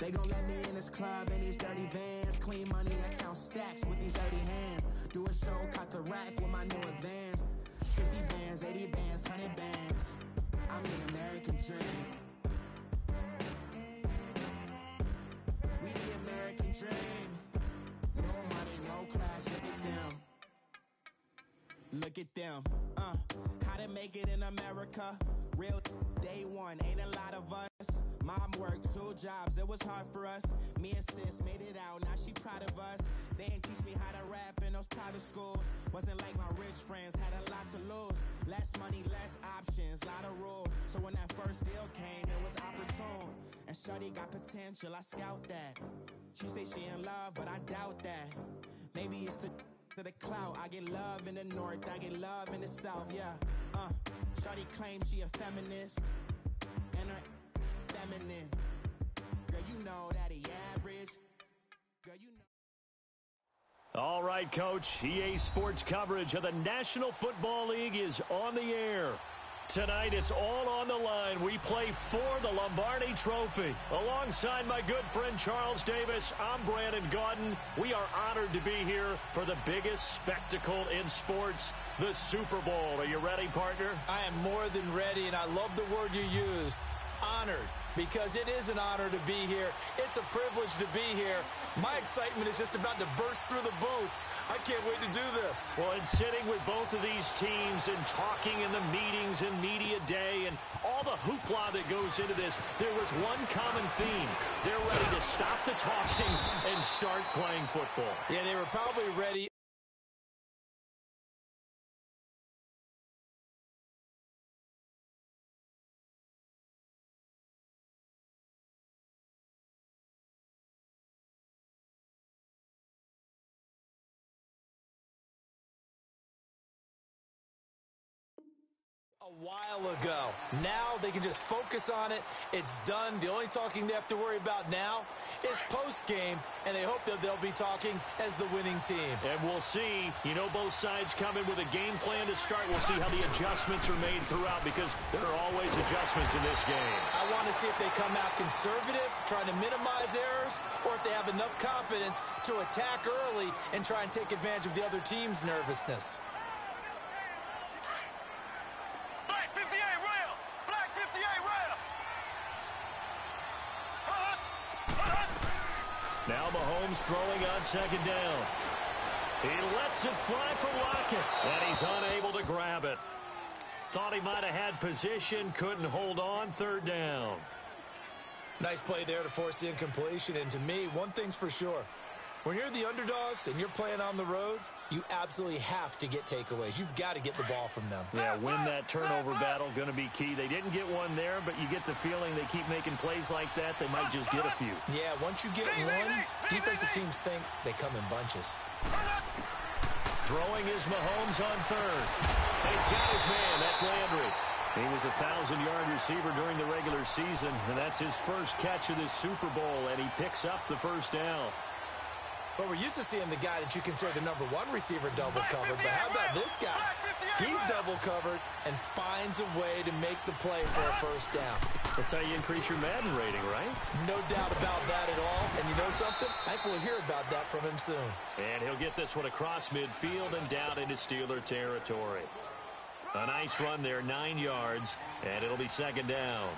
They gon' let me in this club in these dirty vans. Clean money, I count stacks with these dirty hands. Do a show, cop the rack with my new advance. 50 bands, 80 bands, 100 bands. I'm the American dream. We the American dream. No money, no class, look at them. Look at them, how to make it in America. Real day one, ain't a lot of us. Mom worked 2 jobs, it was hard for us. Me and sis made it out, now she proud of us. They didn't teach me how to rap in those private schools. Wasn't like my rich friends, had a lot to lose. Less money, less options, lot of rules. So when that first deal came, it was opportune. And shorty got potential, I scout that. She say she in love, but I doubt that. Maybe it's to the clout. I get love in the north, I get love in the south, yeah. Shorty claims she a feminist, and her feminine. Girl, you know that he average. Girl, you know. All right, Coach. EA Sports coverage of the National Football League is on the air. Tonight, it's all on the line. We play for the Lombardi Trophy. Alongside my good friend Charles Davis, I'm Brandon Gaudin. We are honored to be here for the biggest spectacle in sports, the Super Bowl. Are you ready, partner? I am more than ready, and I love the word you used, honored, because it is an honor to be here. It's a privilege to be here. My excitement is just about to burst through the booth. I can't wait to do this. Well, and sitting with both of these teams and talking in the meetings and media day and all the hoopla that goes into this, there was one common theme. They're ready to stop the talking and start playing football. Yeah, they were probably ready. A while ago. Now they can just focus on it. It's done. The only talking they have to worry about now is post-game, and they hope that they'll be talking as the winning team. And we'll see. You know, both sides come in with a game plan to start. We'll see how the adjustments are made throughout, because there are always adjustments in this game. I want to see if they come out conservative, trying to minimize errors, or if they have enough confidence to attack early and try and take advantage of the other team's nervousness. Now Mahomes throwing on second down. He lets it fly for Lockett, and he's unable to grab it. Thought he might have had position, couldn't hold on, third down. Nice play there to force the incompletion, and to me, one thing's for sure. When you're the underdogs and you're playing on the road, you absolutely have to get takeaways. You've got to get the ball from them. Yeah, win that turnover battle, going to be key. They didn't get one there, but you get the feeling they keep making plays like that, they might just get a few. Yeah, once you get one, defensive teams think they come in bunches. Throwing is Mahomes on third. He's got his man. That's Landry. He was a 1,000-yard receiver during the regular season, and that's his first catch of this Super Bowl, and he picks up the first down. But we're used to seeing the guy that you consider the number one receiver double covered. But how about this guy? He's double covered and finds a way to make the play for a first down. That's how you increase your Madden rating, right? No doubt about that at all. And you know something? I think we'll hear about that from him soon. And he'll get this one across midfield and down into Steeler territory. A nice run there, 9 yards, and it'll be second down.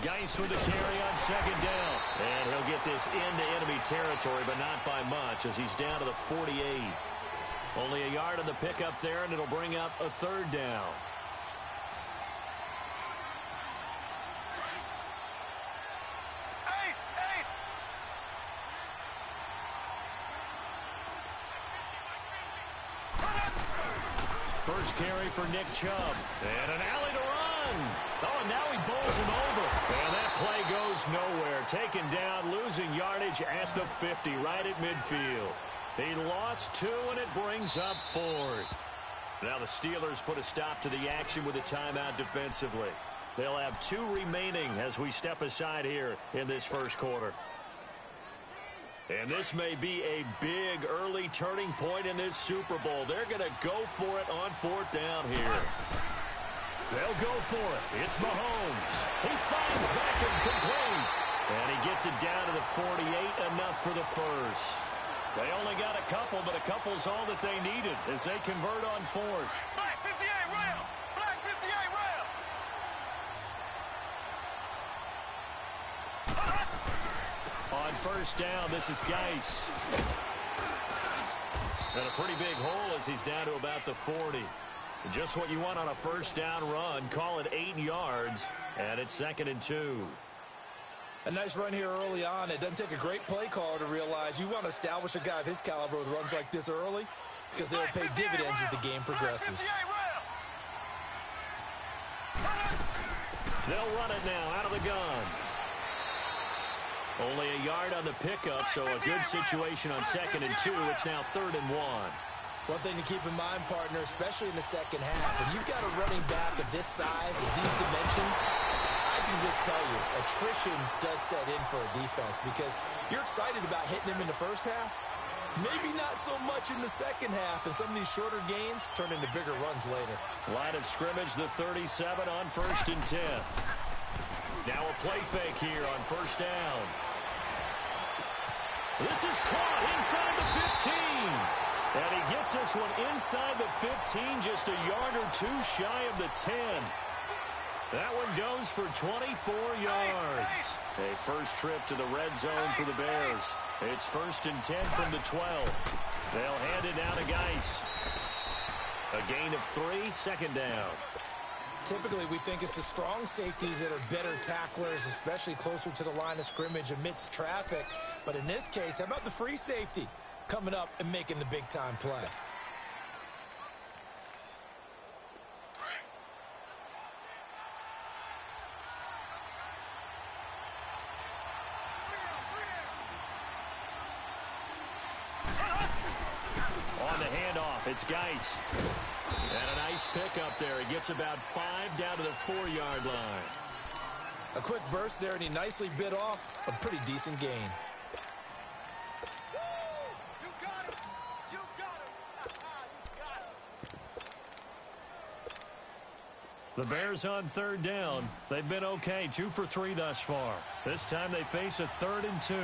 Geis with the carry on second down. And he'll get this into enemy territory, but not by much, as he's down to the 48. Only a yard on the pickup there, and it'll bring up a third down. First carry for Nick Chubb. And an alley to run. Oh, and now he bowls him over. And that play goes nowhere. Taken down, losing yardage at the 50, right at midfield. He lost 2, and it brings up 4th. Now the Steelers put a stop to the action with a timeout defensively. They'll have 2 remaining as we step aside here in this first quarter. And this may be a big early turning point in this Super Bowl. They're going to go for it on 4th down here. They'll go for it. It's Mahomes. He finds Beckham complete. And he gets it down to the 48, enough for the first. They only got a couple, but a couple's all that they needed as they convert on fourth. Black 58 rail! Black 58 rail! On first down, this is Geis. And a pretty big hole as he's down to about the 40. Just what you want on a first down run. Call it 8 yards, and it's 2nd and 2. A nice run here early on. It doesn't take a great play caller to realize you want to establish a guy of his caliber with runs like this early because they'll pay dividends as the game progresses. They'll run it now out of the guns. Only a yard on the pickup, so a good situation on 2nd and 2. It's now 3rd and 1. One thing to keep in mind, partner, especially in the second half, when you've got a running back of this size, of these dimensions, I can just tell you, attrition does set in for a defense because you're excited about hitting him in the first half. Maybe not so much in the second half, and some of these shorter gains turn into bigger runs later. Line of scrimmage, the 37 on 1st and 10. Now a play fake here on first down. This is caught inside the 15. And he gets this one inside the 15, just a yard or two shy of the 10. That one goes for 24 yards. A first trip to the red zone for the Bears. It's 1st and 10 from the 12. They'll hand it down to Geis. A gain of 3, 2nd down. Typically, we think it's the strong safeties that are better tacklers, especially closer to the line of scrimmage amidst traffic. But in this case, how about the free safety coming up and making the big-time play? On the handoff, it's Geis. And a nice pickup there. He gets about 5 down to the 4-yard line. A quick burst there, and he nicely bit off a pretty decent gain. The Bears on 3rd down. They've been okay, 2 for 3 thus far. This time they face a 3rd and 2.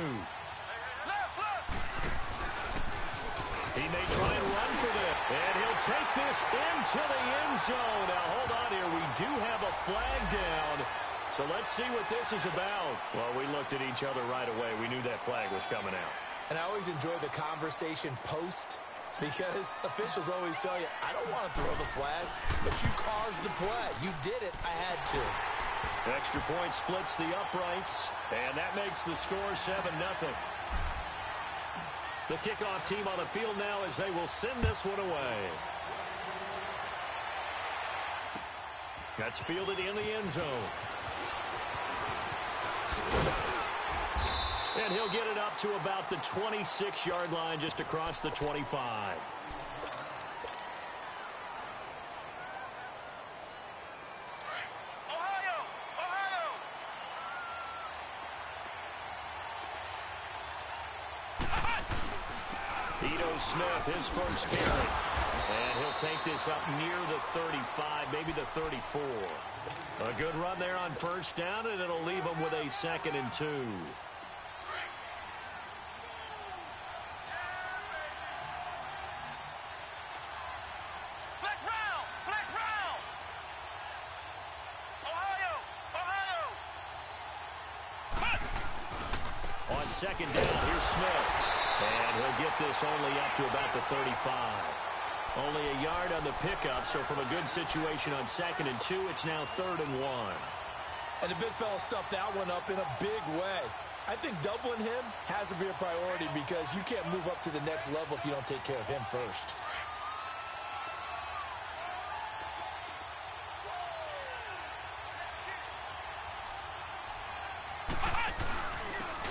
He may try and run for this, and he'll take this into the end zone. Now, hold on here. We do have a flag down, so let's see what this is about. Well, we looked at each other right away. We knew that flag was coming out. And I always enjoy the conversation post because officials always tell you, I don't want to throw the flag, but you caused the play. You did it. I had to. Extra point splits the uprights, and that makes the score 7-0. The kickoff team on the field now as they will send this one away. That's fielded in the end zone. And he'll get it up to about the 26-yard line just across the 25. Smith, his first carry. And he'll take this up near the 35, maybe the 34. A good run there on first down, and it'll leave him with a 2nd and 2. On 2nd down, here's Smith. And he'll get this only up to about the 35. Only a yard on the pickup, so from a good situation on 2nd and 2, it's now 3rd and 1. And the big fella stuffed that one up in a big way. I think doubling him has to be a priority because you can't move up to the next level if you don't take care of him first.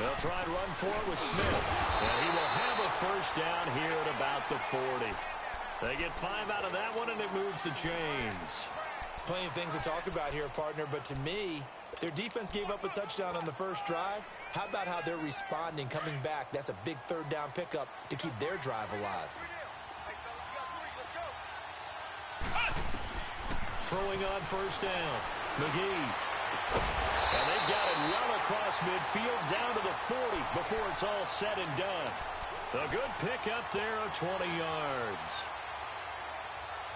They'll try and run for it with Smith. And he will have a first down here at about the 40. They get 5 out of that one, and it moves the chains. Plenty of things to talk about here, partner, but to me, their defense gave up a touchdown on the first drive. How about how they're responding, coming back? That's a big 3rd down pickup to keep their drive alive. throwing on first down. McGee. And they've got it well across midfield down to the 40 before it's all said and done. A good pick up there of 20 yards.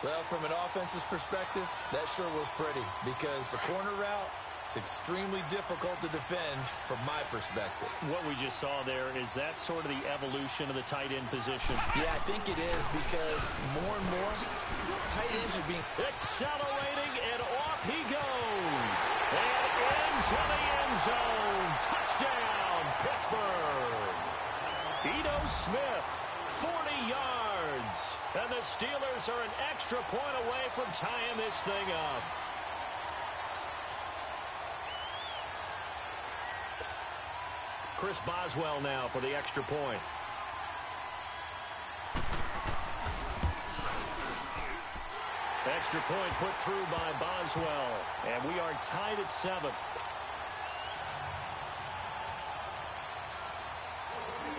Well, from an offensive perspective, that sure was pretty because the corner route, it's extremely difficult to defend from my perspective. What we just saw there, is that sort of the evolution of the tight end position? Yeah, I think it is because more and more tight ends are being accelerating, and off he goes. And into the end zone. Touchdown, Pittsburgh. Ito Smith, 40 yards. And the Steelers are an extra point away from tying this thing up. Chris Boswell now for the extra point. Extra point put through by Boswell. And we are tied at 7.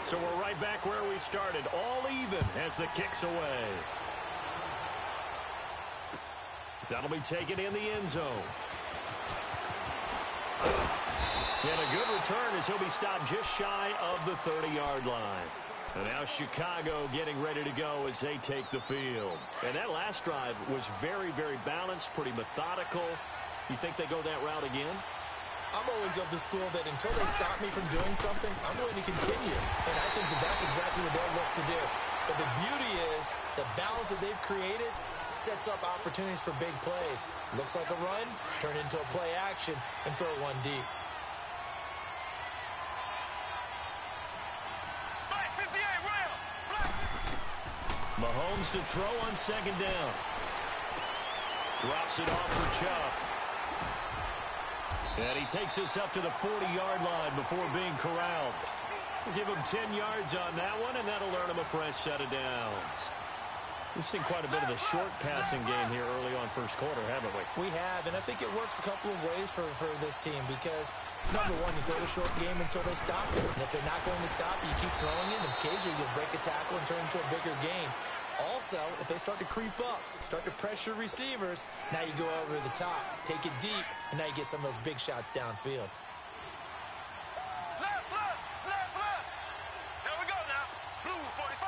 So we're right back where we started. All even as the kick's away. That'll be taken in the end zone. And a good return as he'll be stopped just shy of the 30-yard line. And now Chicago getting ready to go as they take the field. And that last drive was very, very balanced, pretty methodical. You think they go that route again? I'm always of the school that until they stop me from doing something, I'm going to continue. And I think that that's exactly what they'll look to do. But the beauty is the balance that they've created sets up opportunities for big plays. Looks like a run, turn into a play action, and throw one deep. Mahomes to throw on second down. Drops it off for Chubb. And he takes us up to the 40-yard line before being corralled. We'll give him 10 yards on that one, and that'll earn him a fresh set of downs. We've seen quite a bit of the short passing game here early on first quarter, haven't we? We have, and I think it works a couple of ways for this team because, number one, you throw the short game until they stop you. And if they're not going to stop you, you keep throwing it, and occasionally you'll break a tackle and turn into a bigger game. Also, if they start to creep up, start to pressure receivers, now you go over the top, take it deep, and now you get some of those big shots downfield. Left. There we go now. Blue 45.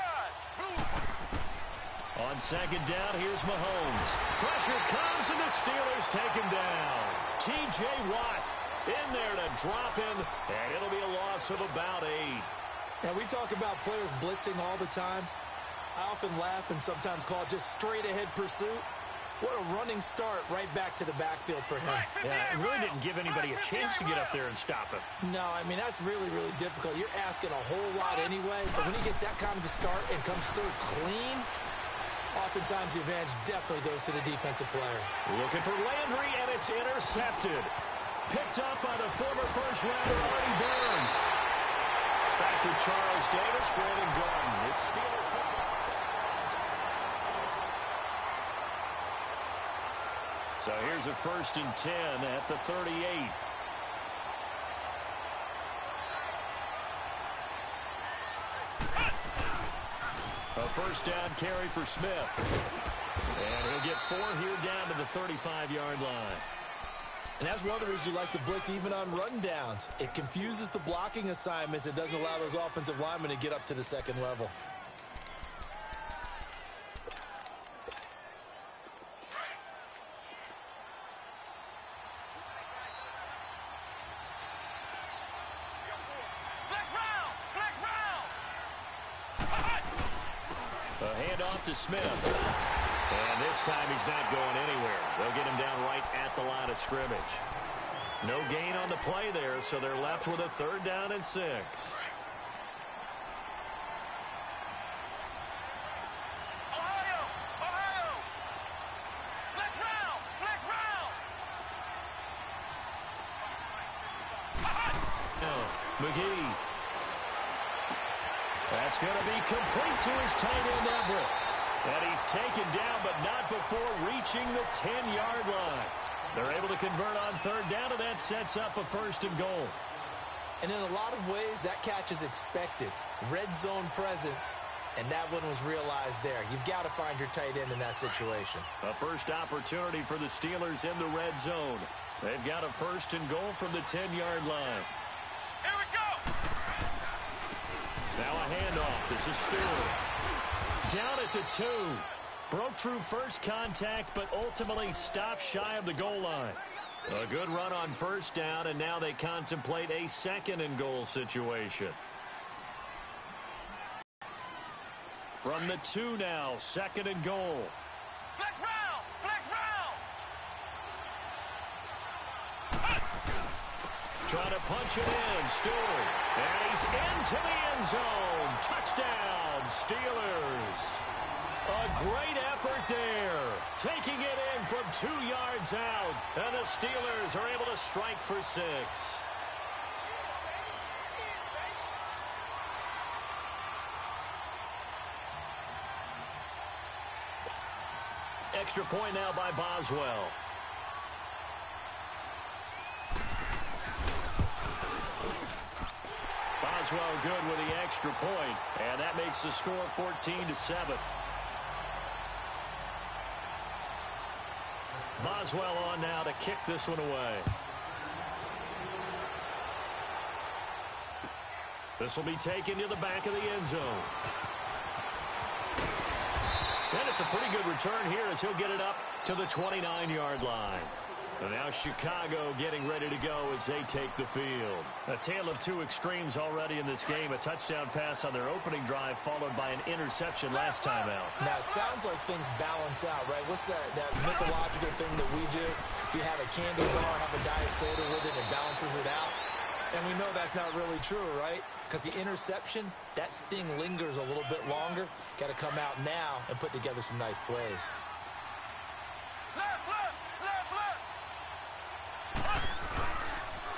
Blue. On second down, here's Mahomes. Pressure comes, and the Steelers take him down. T.J. Watt in there to drop him, and it'll be a loss of about 8. Now, we talk about players blitzing all the time. I often laugh and sometimes call it just straight-ahead pursuit. What a running start right back to the backfield for him. Yeah, it really didn't give anybody a chance to get up there and stop him. No, I mean, that's really, really difficult. You're asking a whole lot anyway, but when he gets that kind of a start and comes through clean, oftentimes the advantage definitely goes to the defensive player. Looking for Landry, and it's intercepted. Picked up by the former first-rounder, Artie Burns. Back with Charles Davis, Brandon Gordon. It's Steelers. So here's a 1st and 10 at the 38. A first down carry for Smith. And he'll get 4 here down to the 35-yard line. And that's one of the reasons you like to blitz even on rundowns. It confuses the blocking assignments. It doesn't allow those offensive linemen to get up to the second level. To Smith. And this time he's not going anywhere. They'll get him down right at the line of scrimmage. No gain on the play there, so they're left with a 3rd down and 6. Ohio! Flex round! McGee. That's going to be complete to his tight end, Everett. And he's taken down, but not before reaching the 10-yard line. They're able to convert on 3rd down, and that sets up a 1st and goal. And in a lot of ways, that catch is expected. Red zone presence. And that one was realized there. You've got to find your tight end in that situation. A first opportunity for the Steelers in the red zone. They've got a 1st and goal from the 10-yard line. Here we go. Now a handoff. This is Stewart. Down at the 2. Broke through first contact, but ultimately stopped shy of the goal line. A good run on 1st down, and now they contemplate a 2nd and goal situation. From the 2 now, 2nd and goal. Flex round. Flex round. Trying to punch it in, Stewart. And he's into the end zone. Touchdown, Steelers. A great effort there. Taking it in from 2 yards out. And the Steelers are able to strike for 6. Extra point now by Boswell. Boswell good with the extra point, and that makes the score 14-7. Boswell on now to kick this one away. This will be taken to the back of the end zone. And it's a pretty good return here as he'll get it up to the 29-yard line. And now Chicago getting ready to go as they take the field. A tale of 2 extremes already in this game. A touchdown pass on their opening drive followed by an interception last time out. Now, it sounds like things balance out, right? What's that mythological thing that we do? If you have a candy bar, have a diet soda with it, it balances it out. And we know that's not really true, right? Because the interception, that sting lingers a little bit longer. Got to come out now and put together some nice plays. Left, left, left, left.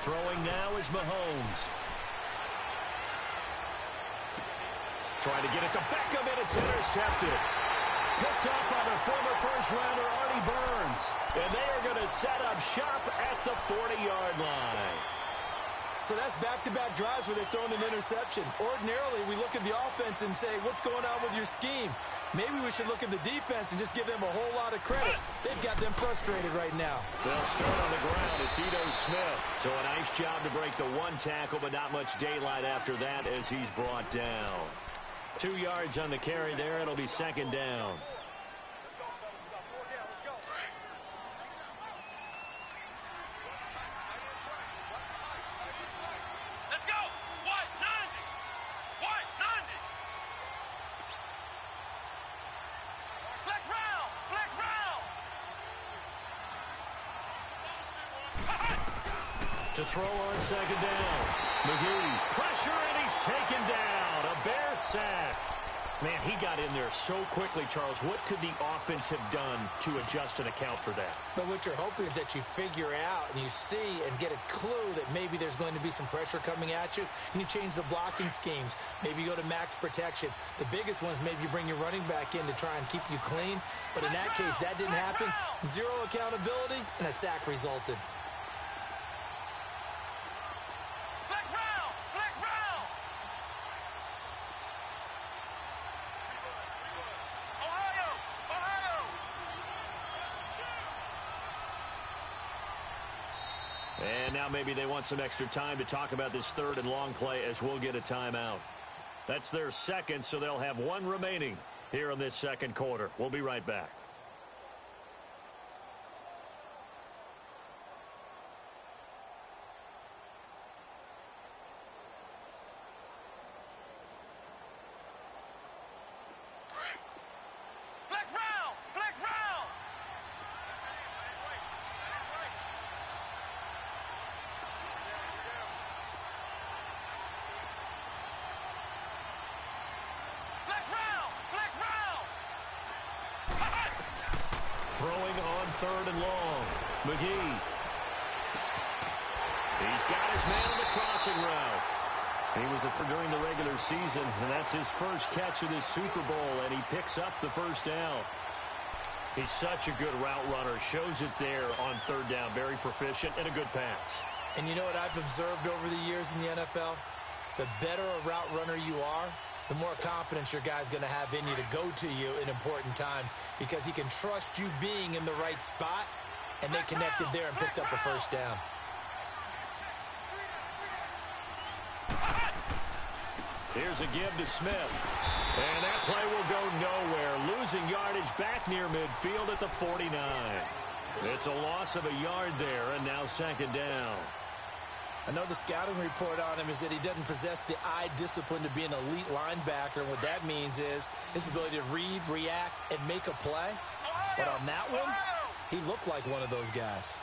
Throwing now is Mahomes. Trying to get it to Beckham, and it's intercepted. Picked up by the former first-rounder Artie Burns. And they are going to set up shop at the 40-yard line. So that's back-to-back drives where they're throwing an interception. Ordinarily, we look at the offense and say, what's going on with your scheme? Maybe we should look at the defense and just give them a whole lot of credit. They've got them frustrated right now. They'll start on the ground. It's Ito Smith. So a nice job to break the 1 tackle, but not much daylight after that as he's brought down. 2 yards on the carry there. It'll be 2nd down. To throw on 2nd down. McGee, pressure, and he's taken down. A Bear sack. Man, he got in there so quickly, Charles. What could the offense have done to adjust and account for that? But what you're hoping is that you figure out and you see and get a clue that maybe there's going to be some pressure coming at you, and you change the blocking schemes. Maybe you go to max protection. The biggest one is maybe you bring your running back in to try and keep you clean. But in that case, that didn't happen. 0 accountability, and a sack resulted. And now maybe they want some extra time to talk about this 3rd and long play as we'll get a timeout. That's their 2nd, so they'll have 1 remaining here in this 2nd quarter. We'll be right back. Throwing on 3rd and long. McGee. He's got his man on the crossing route. He was during the regular season, and that's his first catch of this Super Bowl, and he picks up the 1st down. He's such a good route runner. Shows it there on 3rd down. Very proficient and a good pass. And you know what I've observed over the years in the NFL? The better a route runner you are, the more confidence your guy's going to have in you to go to you in important times because he can trust you being in the right spot, and they connected there and picked up the first down. Here's a give to Smith. And that play will go nowhere. Losing yardage back near midfield at the 49. It's a loss of a yard there, and now second down. I know the scouting report on him is that he doesn't possess the eye discipline to be an elite linebacker. And what that means is his ability to read, react, and make a play. But on that one, he looked like one of those guys.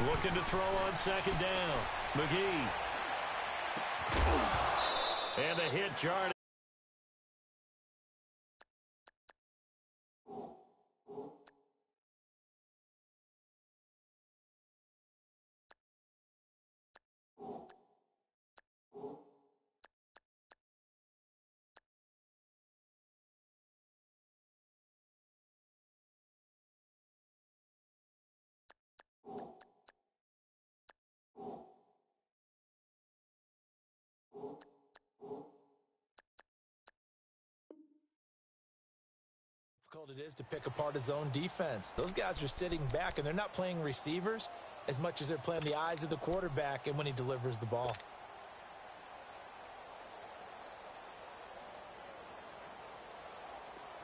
Looking to throw on second down. McGee. And a hit jarred. It is to pick apart his own defense. Those guys are sitting back, and they're not playing receivers as much as they're playing the eyes of the quarterback and when he delivers the ball.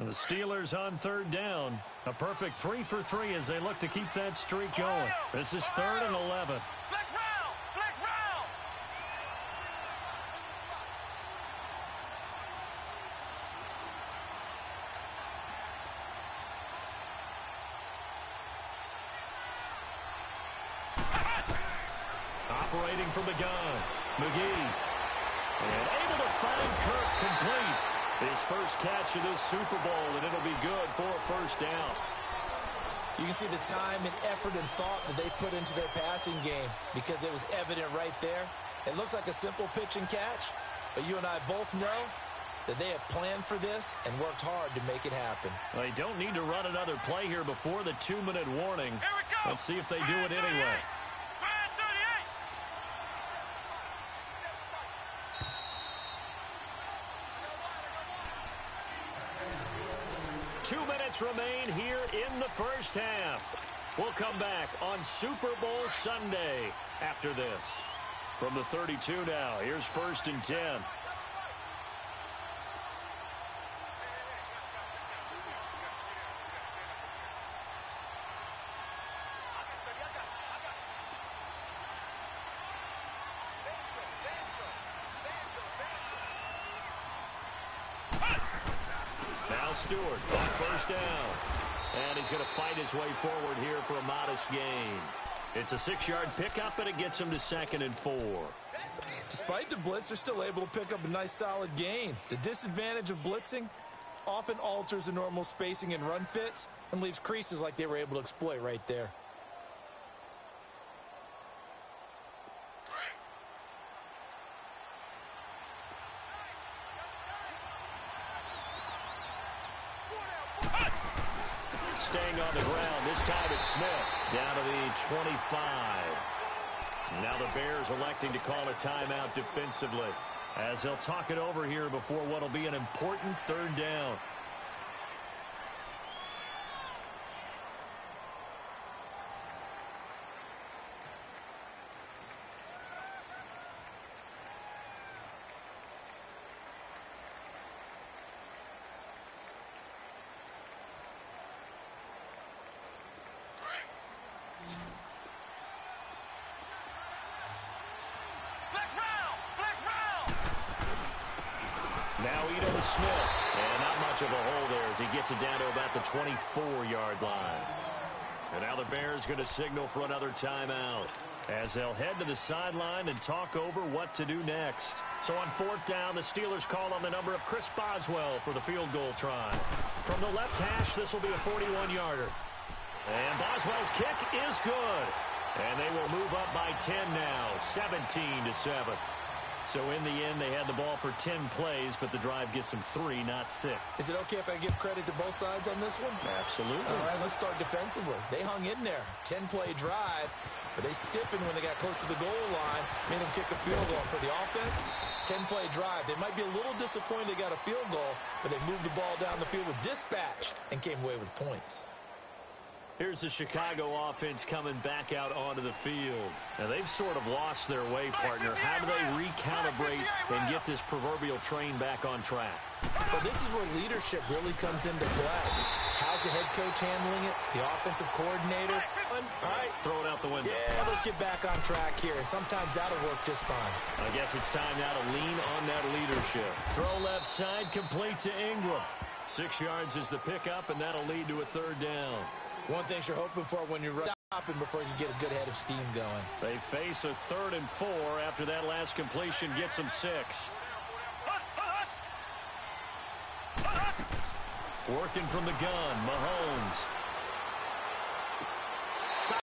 And the Steelers on third down. A perfect 3 for 3 as they look to keep that streak going. This is 3rd and 11. Flex round! Flex round! Operating from the gun. McGee. And able to find Kirk complete. His first catch of this Super Bowl, and it'll be good for a first down. You can see the time and effort and thought that they put into their passing game because it was evident right there. It looks like a simple pitch and catch, but you and I both know that they have planned for this and worked hard to make it happen. They don't need to run another play here before the 2-minute warning. Here we go! Let's see if they do it anyway. 2 minutes remain here in the first half. We'll come back on Super Bowl Sunday after this. From the 32 now, here's 1st and 10. Stewart on first down. And he's going to fight his way forward here for a modest gain. It's a 6-yard pickup, and it gets him to 2nd and 4. Despite the blitz, they're still able to pick up a nice solid gain. The disadvantage of blitzing often alters the normal spacing and run fits and leaves creases like they were able to exploit right there. Staying on the ground. This time it's Smith down to the 25. Now the Bears electing to call a timeout defensively as they'll talk it over here before what will be an important 3rd down. Smith, and not much of a hole there as he gets it down to about the 24-yard line. And now the Bears going to signal for another timeout as they'll head to the sideline and talk over what to do next. So on 4th down, the Steelers call on the number of Chris Boswell for the field goal try. From the left hash, this will be a 41-yarder. And Boswell's kick is good. And they will move up by 10 now, 17-7. So in the end, they had the ball for 10 plays, but the drive gets them 3, not 6. Is it okay if I give credit to both sides on this one? Absolutely. All right, let's start defensively. They hung in there. 10-play drive, but they stiffened when they got close to the goal line, made them kick a field goal. For the offense, 10-play drive. They might be a little disappointed they got a field goal, but they moved the ball down the field with dispatch and came away with points. Here's the Chicago offense coming back out onto the field. Now, they've sort of lost their way, partner. How do they recalibrate and get this proverbial train back on track? Well, this is where leadership really comes into play. How's the head coach handling it? The offensive coordinator? All right. Throw it out the window. Yeah, let's get back on track here, and sometimes that'll work just fine. I guess it's time now to lean on that leadership. Throw left side, complete to Ingram. 6 yards is the pickup, and that'll lead to a 3rd down. One thing you're hoping for when you're stopping before you get a good head of steam going. They face a 3rd and 4 after that last completion gets them 6. Working from the gun, Mahomes.